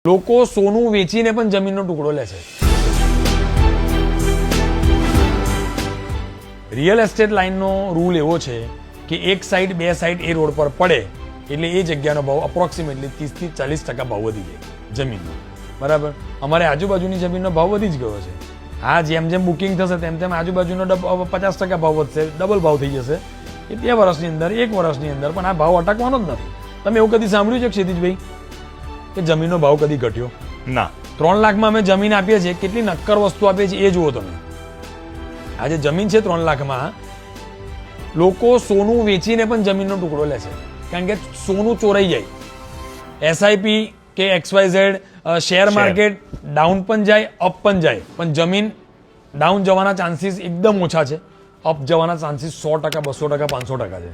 લોકો સોનું વેચીને પણ જમીનનો ટુકડો લે છે. રિયલ એસ્ટેટ લાઇનનો રૂલ એવો છે કે એક સાઈડ બે સાઈડ એ રોડ પર પડે એટલે એ જગ્યાનો ભાવ અપ્રોક્સિમેટલી 30 થી 40% ભાવ વધી જાય જમીનનો. બરાબર, અમારે આજુબાજુની જમીનનો ભાવ વધી જ ગયો છે. હા, જેમ જેમ બુકિંગ થશે તેમ તેમ આજુબાજુનો 50% ભાવ વધશે, ડબલ ભાવ થઈ જશે. એ 2 વર્ષની અંદર, 1 વર્ષની અંદર, પણ આ ભાવ અટકવાનો જ નથી. તમે એવું કદી સાંભળ્યું છે ક્ષિતિજભાઈ કે જમીનનો ભાવ કદી ઘટ્યો? ના. 3 લાખમાં અમે જમીન આપીએ છીએ, કેટલી નક્કર વસ્તુ આપીએ છીએ એ જુઓ તમે. આજે જમીન છે 3 લાખમાં, લોકો સોનું વેચીને પણ જમીનનો ટુકડો લે છે, કારણ કે સોનું ચોરાઈ જાય. એસઆઈપી કે XYZ શેર માર્કેટ ડાઉન પણ જાય, અપ પણ જાય, પણ જમીન ડાઉન જવાના ચાન્સીસ એકદમ ઓછા છે, અપ જવાના ચાન્સીસ 100%, 200%, 500% છે.